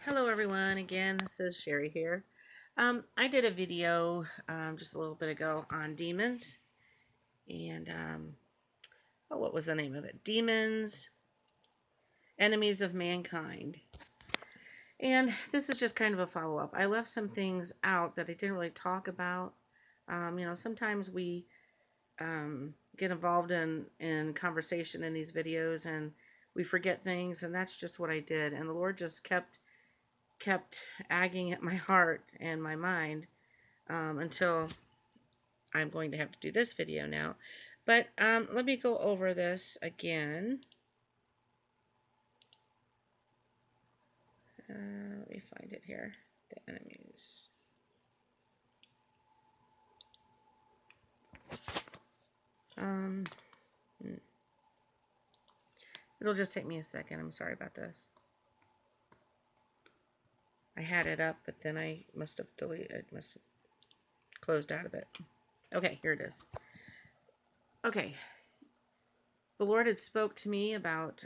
Hello everyone, again, this is Cheri here. I did a video just a little bit ago on demons, and what was the name of it? Demons, Enemies of Mankind. And this is just kind of a follow-up. I left some things out that I didn't really talk about. Sometimes we get involved in conversation in these videos and we forget things, and that's just what I did. And the Lord just kept agging at my heart and my mind until I'm going to have to do this video now. But let me go over this again. Let me find it here. The enemies. Um, It'll just take me a second. I'm sorry about this. I had it up, but then I must have deleted. Must have closed out of it. Okay, here it is. Okay, the Lord had spoke to me about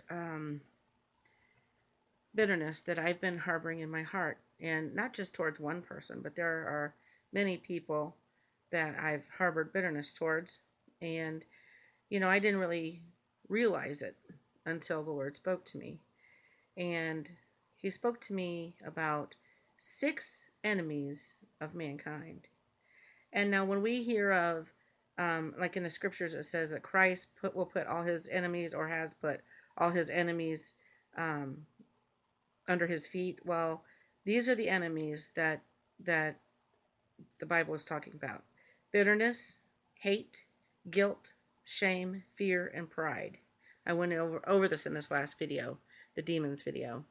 bitterness that I've been harboring in my heart, and not just towards one person, but there are many people that I've harbored bitterness towards. And, I didn't really realize it until the Lord spoke to me. And He spoke to me about 6 enemies of mankind. And now, when we hear of, like in the scriptures, it says that Christ will put all His enemies, or has put all His enemies um, under His feet. Well, these are the enemies that the Bible is talking about: bitterness, hate, guilt, shame, fear, and pride. I went over this in this last video, the demons video.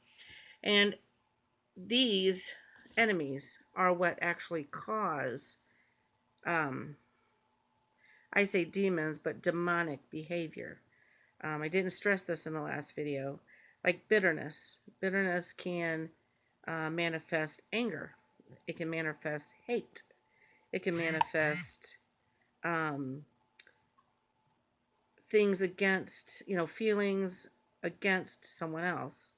And these enemies are what actually cause, um, I say demons, but demonic behavior. I didn't stress this in the last video. Like bitterness. Bitterness can manifest anger. It can manifest hate. It can manifest um, things against, feelings against someone else.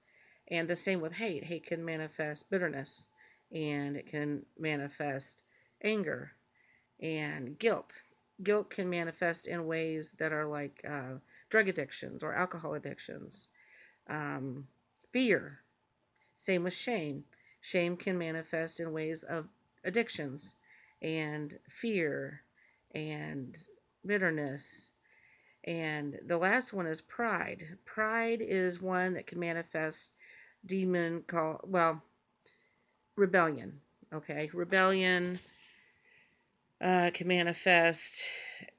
And the same with hate. Hate can manifest bitterness, and it can manifest anger and guilt. Guilt can manifest in ways that are like drug addictions or alcohol addictions. Um, Fear. Same with shame. Shame can manifest in ways of addictions and fear and bitterness. And the last one is pride. Pride is one that can manifest rebellion. Okay, rebellion can manifest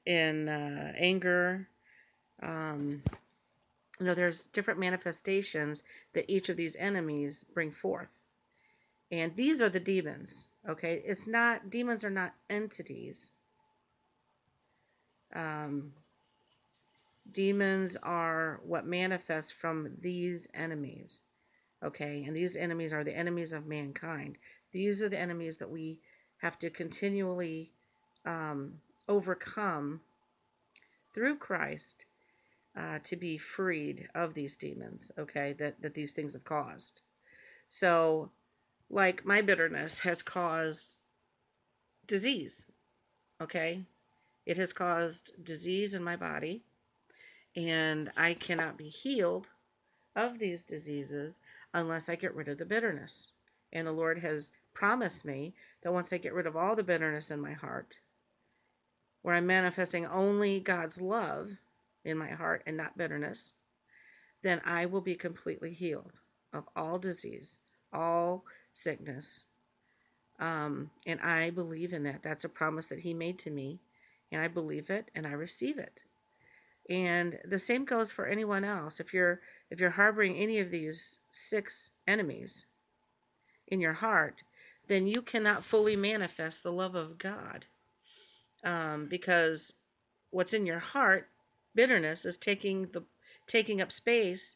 in anger. Um, there's different manifestations that each of these enemies bring forth. And these are the demons. Okay, demons are not entities. Um, Demons are what manifests from these enemies. Okay, and these enemies are the enemies of mankind. These are the enemies that we have to continually overcome through Christ to be freed of these demons, okay, that these things have caused. So, like, my bitterness has caused disease, okay? It has caused disease in my body, and I cannot be healed of these diseases unless I get rid of the bitterness. And the Lord has promised me that once I get rid of all the bitterness in my heart, where I'm manifesting only God's love in my heart and not bitterness, then I will be completely healed of all disease, all sickness. And I believe in that. That's a promise that He made to me, and I believe it and I receive it. And the same goes for anyone else. If you're harboring any of these 6 enemies in your heart, then you cannot fully manifest the love of God, because what's in your heart, bitterness, is taking up space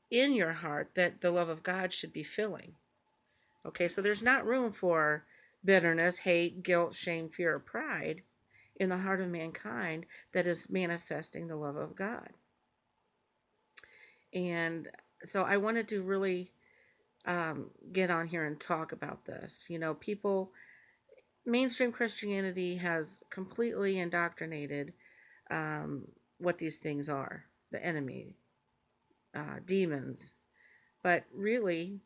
in your heart that the love of God should be filling. Okay, so there's not room for bitterness, hate, guilt, shame, fear, or pride in the heart of mankind that is manifesting the love of God. And so I wanted to really get on here and talk about this. People, mainstream Christianity has completely indoctrinated um, what these things are, the enemy, demons. But really,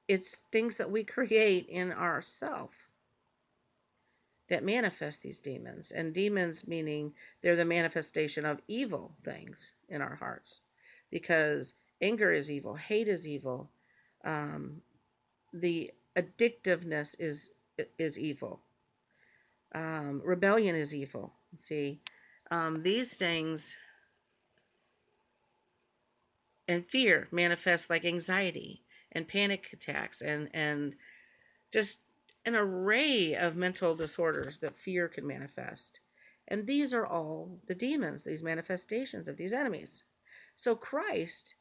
it's things that we create in ourself that manifest these demons. And demons meaning they're the manifestation of evil things in our hearts. Because anger is evil, hate is evil, um, the addictiveness is evil, rebellion is evil. See, these things and fear manifest like anxiety and panic attacks and just an array of mental disorders that fear can manifest. And these are all the demons, these manifestations of these enemies. So Christ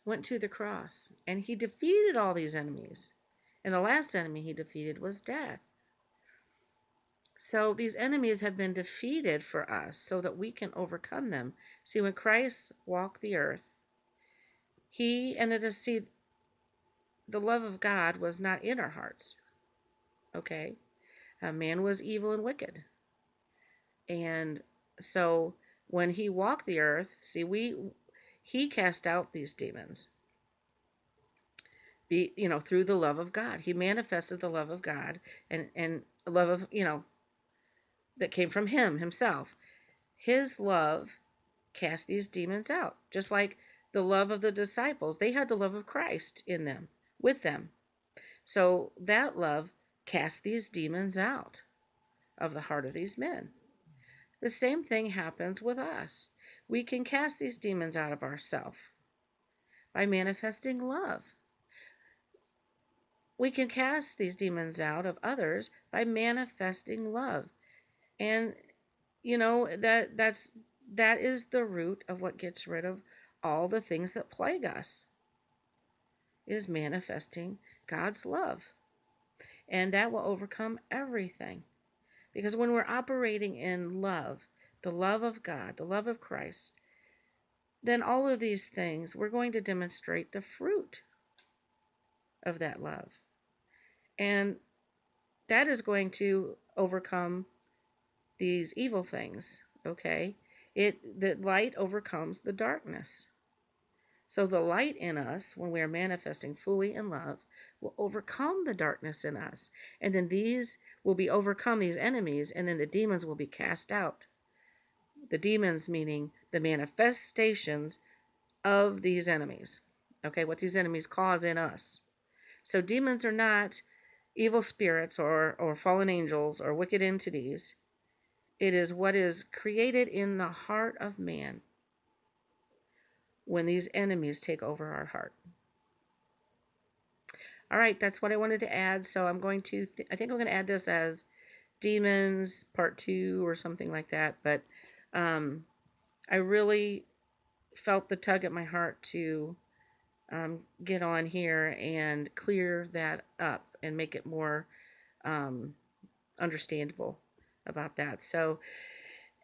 went to the cross and he defeated all these enemies. And the last enemy he defeated was death. So these enemies have been defeated for us so that we can overcome them. See, when Christ walked the earth, he and the love of God was not in our hearts. Okay? Man was evil and wicked. And so when he walked the earth, see, he cast out these demons. Through the love of God. He manifested the love of God and love of, that came from him himself. His love cast these demons out. Just like the love of the disciples. They had the love of Christ in them, with them. So that love cast these demons out of the heart of these men. The same thing happens with us. We can cast these demons out of ourselves by manifesting love. We can cast these demons out of others by manifesting love. And that is the root of what gets rid of all the things that plague us, is manifesting God's love. And that will overcome everything. Because when we're operating in love, the love of God, the love of Christ, then all of these things, we're going to demonstrate the fruit of that love. And that is going to overcome these evil things, okay? The light overcomes the darkness. So the light in us, when we are manifesting fully in love, will overcome the darkness in us. And then these will be overcome, these enemies, and then the demons will be cast out. The demons meaning the manifestations of these enemies. Okay, what these enemies cause in us. So demons are not evil spirits or fallen angels or wicked entities. It is what is created in the heart of man when these enemies take over our heart. All right, that's what I wanted to add. So I'm going to, I think I'm going to add this as demons part 2 or something like that. But I really felt the tug at my heart to get on here and clear that up and make it more understandable about that. So,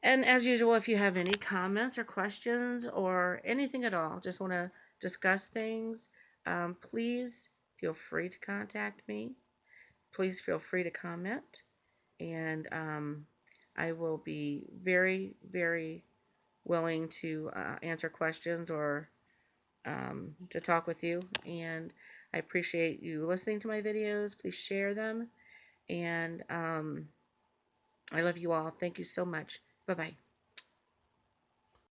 and as usual, if you have any comments or questions or anything at all, just want to discuss things, please feel free to contact me. Please feel free to comment, and I will be very, very willing to answer questions or to talk with you. And I appreciate you listening to my videos. Please share them. And I love you all. Thank you so much. Bye-bye.